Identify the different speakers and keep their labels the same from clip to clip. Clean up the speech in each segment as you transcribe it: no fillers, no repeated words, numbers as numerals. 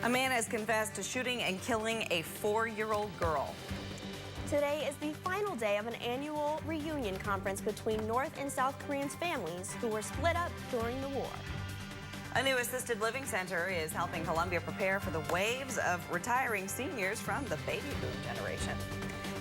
Speaker 1: A man has confessed to shooting and killing a 4-year-old girl.
Speaker 2: Today is the final day of an annual reunion conference between North and South Koreans' families who were split up during the war.
Speaker 1: A new assisted living center is helping Columbia prepare for the waves of retiring seniors from the baby boom generation.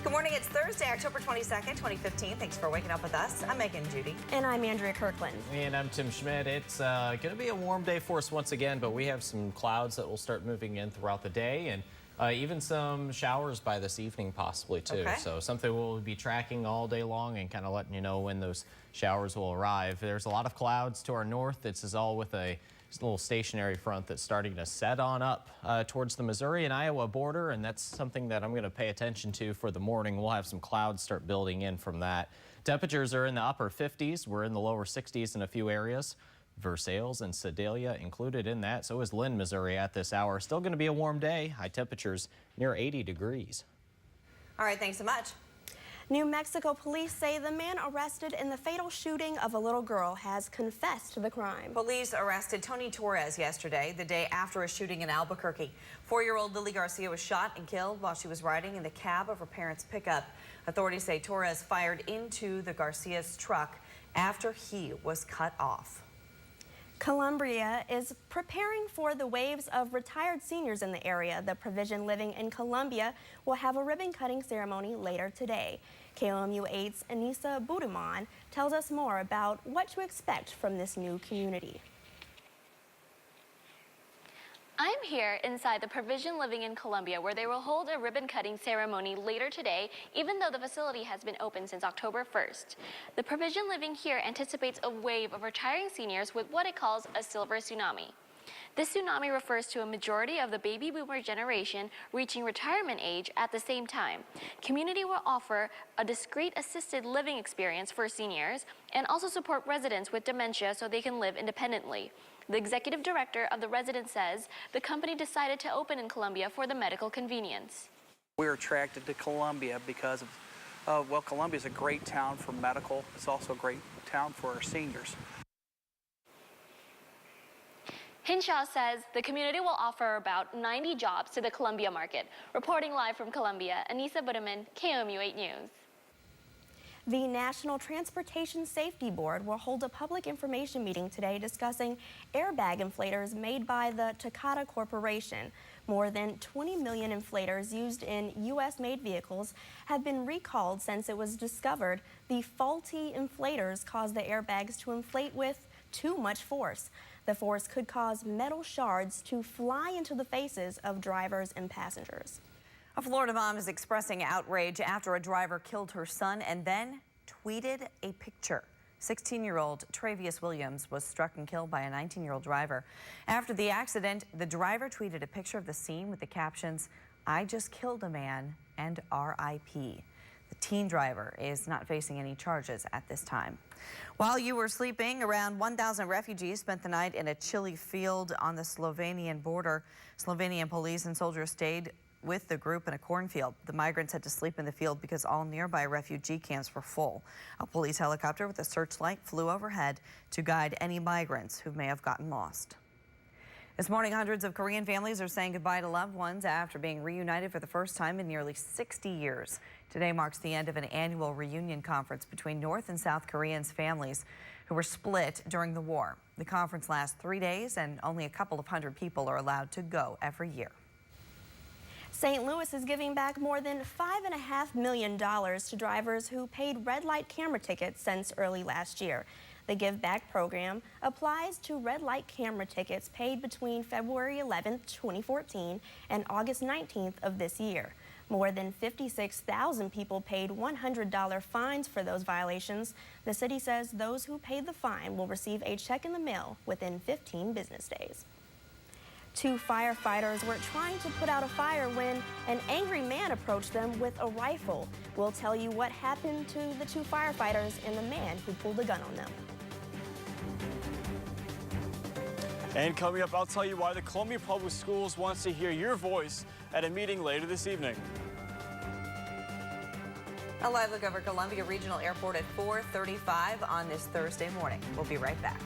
Speaker 1: Good morning. It's Thursday, October 22nd, 2015. Thanks for waking up with us. I'm Megan Judy.
Speaker 2: And I'm Andrea Kirkland.
Speaker 3: And I'm Tim Schmidt. It's going to be a warm day for us once again, but we have some clouds that will start moving in throughout the day, and even some showers by this evening possibly too.
Speaker 1: Okay.
Speaker 3: So something we'll be tracking all day long and kind of letting you know when those showers will arrive. There's a lot of clouds to our north. This is all with a little stationary front that's starting to set on up towards the Missouri and Iowa border, and that's something that I'm going to pay attention to for the morning. We'll have some clouds start building in from that. Temperatures are in the upper 50s. We're in the lower 60s in a few areas. Versailles and Sedalia included in that. So is Lynn, Missouri at this hour. Still going to be a warm day. High temperatures near 80 degrees.
Speaker 1: All right, thanks so much.
Speaker 2: New Mexico police say the man arrested in the fatal shooting of a little girl has confessed to the crime.
Speaker 1: Police arrested Tony Torres yesterday, the day after a shooting in Albuquerque. 4-year-old Lily Garcia was shot and killed while she was riding in the cab of her parents' pickup. Authorities say Torres fired into the Garcia's truck after he was cut off.
Speaker 2: Columbia is preparing for the waves of retired seniors in the area. The Provision Living in Columbia will have a ribbon-cutting ceremony later today. KOMU 8's Anissa Budiman tells us more about what to expect from this new community.
Speaker 4: I'm here inside the Provision Living in Columbia, where they will hold a ribbon-cutting ceremony later today, even though the facility has been open since October 1st. The Provision Living here anticipates a wave of retiring seniors with what it calls a silver tsunami. This tsunami refers to a majority of the baby boomer generation reaching retirement age at the same time. Community will offer a discreet assisted living experience for seniors and also support residents with dementia so they can live independently. The executive director of the residence says the company decided to open in Columbia for the medical convenience.
Speaker 5: We're attracted to Columbia because of, well, Columbia is a great town for medical. It's also a great town for our seniors.
Speaker 4: Hinshaw says the community will offer about 90 jobs to the Columbia market. Reporting live from Columbia, Anissa Budiman, KOMU 8 News.
Speaker 2: The National Transportation Safety Board will hold a public information meeting today discussing airbag inflators made by the Takata Corporation. More than 20 million inflators used in U.S.-made vehicles have been recalled since it was discovered the faulty inflators caused the airbags to inflate with too much force. The force could cause metal shards to fly into the faces of drivers and passengers.
Speaker 1: A Florida mom is expressing outrage after a driver killed her son and then tweeted a picture. 16-year-old Travius Williams was struck and killed by a 19-year-old driver. After the accident, the driver tweeted a picture of the scene with the captions, "I just killed a man and R.I.P." The teen driver is not facing any charges at this time. While you were sleeping, around 1,000 refugees spent the night in a chilly field on the Slovenian border. Slovenian police and soldiers stayed with the group in a cornfield. The migrants had to sleep in the field because all nearby refugee camps were full. A police helicopter with a searchlight flew overhead to guide any migrants who may have gotten lost. This morning, hundreds of Korean families are saying goodbye to loved ones after being reunited for the first time in nearly 60 years. Today marks the end of an annual reunion conference between North and South Koreans' families who were split during the war. The conference lasts 3 days, and only a couple of hundred people are allowed to go every year.
Speaker 2: St. Louis is giving back more than $5.5 million to drivers who paid red light camera tickets since early last year. The Give Back program applies to red light camera tickets paid between February 11th, 2014 and August 19th of this year. More than 56,000 people paid $100 fines for those violations. The city says those who paid the fine will receive a check in the mail within 15 business days. 2 firefighters were trying to put out a fire when an angry man approached them with a rifle. We'll tell you what happened to the 2 firefighters and the man who pulled a gun on them.
Speaker 6: And coming up, I'll tell you why the Columbia Public Schools wants to hear your voice at a meeting later this evening.
Speaker 1: A live look over Columbia Regional Airport at 4:35 on this Thursday morning. We'll be right back.